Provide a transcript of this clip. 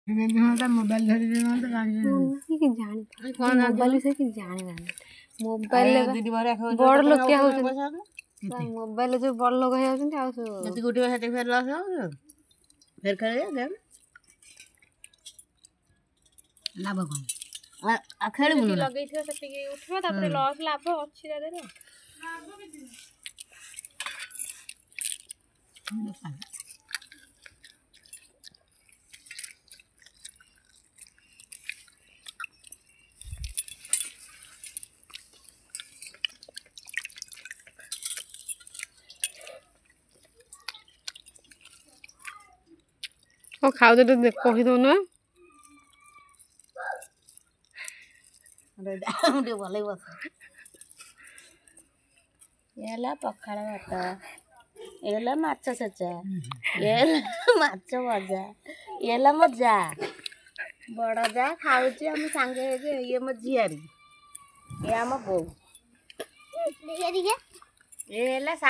mobile धरी mobile से कि जानी ना मोबाइल बड़ लोग क्या हो मोबाइल जो बड़ लोग हो गोटे हाथ फेर लस हो फेर खेल लाभ कौन आ खेल लगे उठो तापर लस लाभ अच्छी खाऊ दे कही दो ना भल बस ये पखाड़ भात ये माछ छेचा ये माछ भजा ये मो जा बड़ जा खाऊ आम सांगे ये मो झियारी ये आम बो ये